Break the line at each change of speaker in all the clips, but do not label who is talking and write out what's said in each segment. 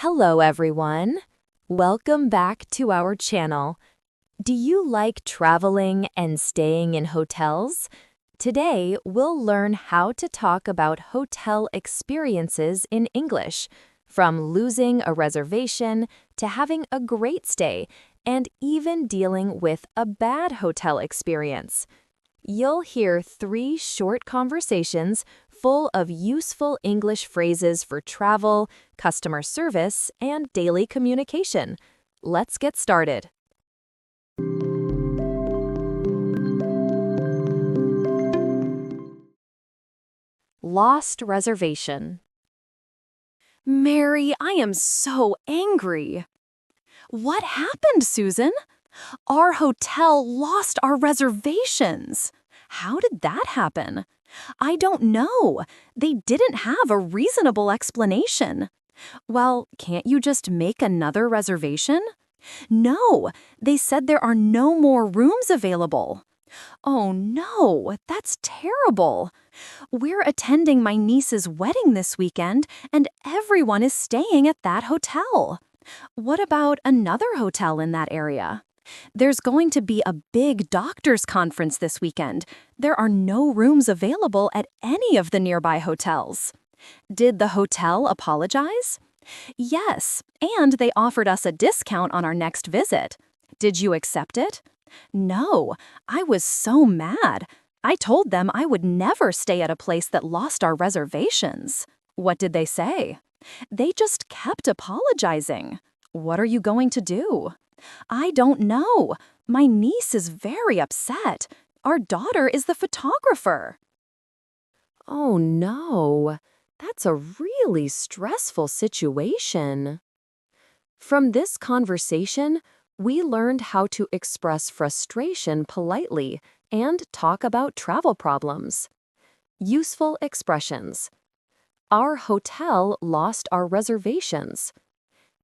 Hello, everyone. Welcome back to our channel. Do you like traveling and staying in hotels? Today, we'll learn how to talk about hotel experiences in English, from losing a reservation to having a great stay, and even dealing with a bad hotel experience. You'll hear 3 short conversations full of useful English phrases for travel, customer service, and daily communication. Let's get started. Lost reservation.
Mary, I am so angry. What happened, Susan? Our hotel lost our reservations. How did that happen? I don't know. They didn't have a reasonable explanation. Well, can't you just make another reservation? No, they said there are no more rooms available. Oh no, that's terrible. We're attending my niece's wedding this weekend, and everyone is staying at that hotel. What about another hotel in that area? There's going to be a big doctor's conference this weekend. There are no rooms available at any of the nearby hotels. Did the hotel apologize? Yes, and they offered us a discount on our next visit. Did you accept it? No, I was so mad. I told them I would never stay at a place that lost our reservations. What did they say? They just kept apologizing. What are you going to do? I don't know. My niece is very upset. Our daughter is the photographer.
Oh no, that's a really stressful situation. From this conversation, we learned how to express frustration politely and talk about travel problems. Useful expressions. Our hotel lost our reservations.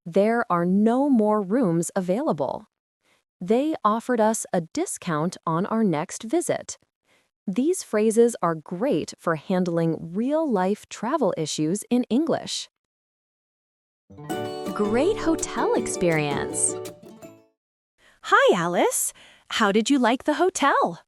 There are no more rooms available. They offered us a discount on our next visit. These phrases are great for handling real-life travel issues in English. Great hotel experience.
Hi, Alice. How did you like the hotel?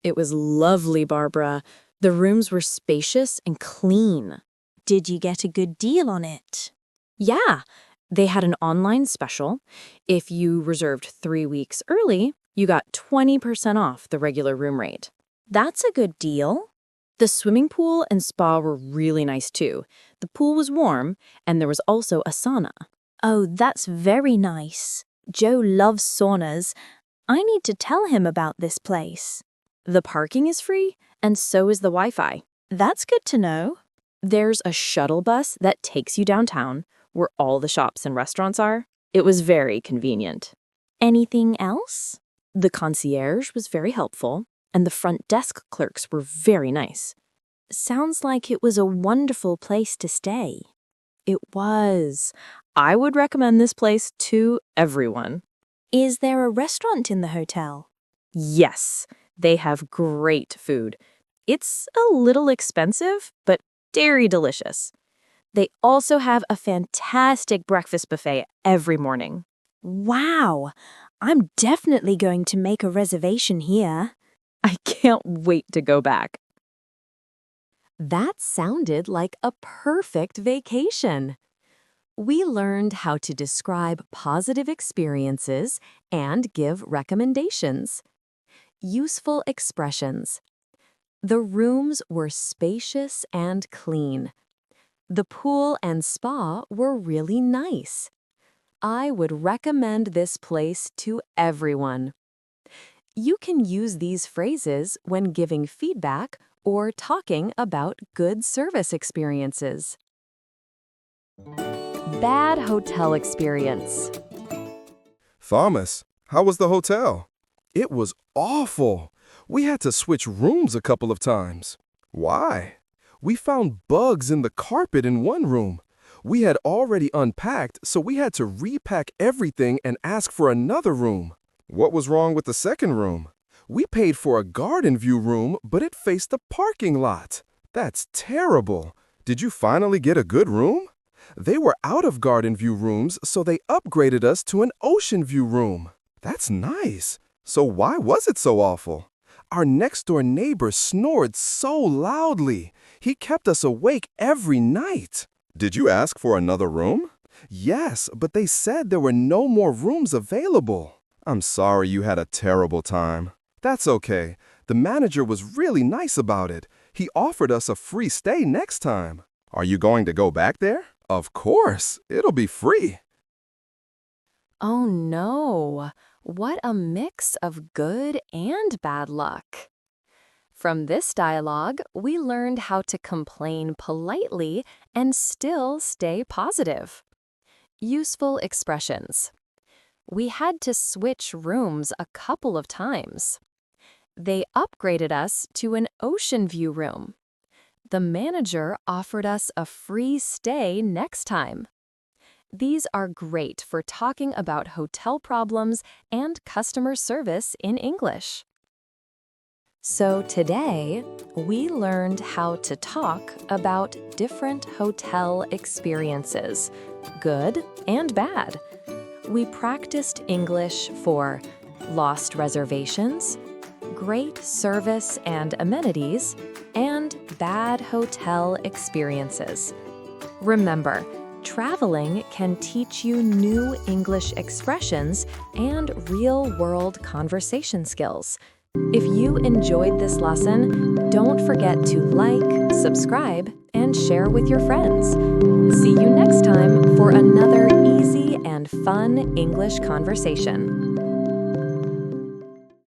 It was lovely, Barbara. The rooms were spacious and clean.
Did you get a good deal on it?
Yeah, they had an online special. If you reserved 3 weeks early, you got 20% off the regular room rate.
That's a good deal.
The swimming pool and spa were really nice too. The pool was warm, and there was also a sauna.
Oh, that's very nice. Joe loves saunas. I need to tell him about this place.
The parking is free, and so is the Wi-Fi.
That's good to know.
There's a shuttle bus that takes you downtown, where all the shops and restaurants are. It was very convenient.
Anything else?
The concierge was very helpful, and the front desk clerks were very nice.
Sounds like it was a wonderful place to stay.
It was. I would recommend this place to everyone.
Is there a restaurant in the hotel?
Yes, they have great food. It's a little expensive, but very delicious. They also have a fantastic breakfast buffet every morning.
Wow! I'm definitely going to make a reservation here.
I can't wait to go back.
That sounded like a perfect vacation. We learned how to describe positive experiences and give recommendations. Useful expressions. The rooms were spacious and clean. The pool and spa were really nice. I would recommend this place to everyone. You can use these phrases when giving feedback or talking about good service experiences. Bad hotel experience.
Thomas, how was the hotel? It was awful. We had to switch rooms a couple of times. Why? We found bugs in the carpet in one room. We had already unpacked, so we had to repack everything and ask for another room. What was wrong with the second room? We paid for a garden view room, but it faced the parking lot. That's terrible. Did you finally get a good room? They were out of garden view rooms, so they upgraded us to an ocean view room. That's nice. So why was it so awful? Our next-door neighbor snored so loudly. He kept us awake every night. Did you ask for another room? Yes, but they said there were no more rooms available. I'm sorry you had a terrible time. That's okay. The manager was really nice about it. He offered us a free stay next time. Are you going to go back there? Of course. It'll be free.
Oh no, what a mix of good and bad luck. From this dialogue, we learned how to complain politely and still stay positive. Useful expressions. We had to switch rooms a couple of times. They upgraded us to an ocean view room. The manager offered us a free stay next time. These are great for talking about hotel problems and customer service in English. So today, we learned how to talk about different hotel experiences, good and bad. We practiced English for lost reservations, great service and amenities, and bad hotel experiences. Remember, traveling can teach you new English expressions and real-world conversation skills. If you enjoyed this lesson, don't forget to like, subscribe, and share with your friends. See you next time for another easy and fun English conversation.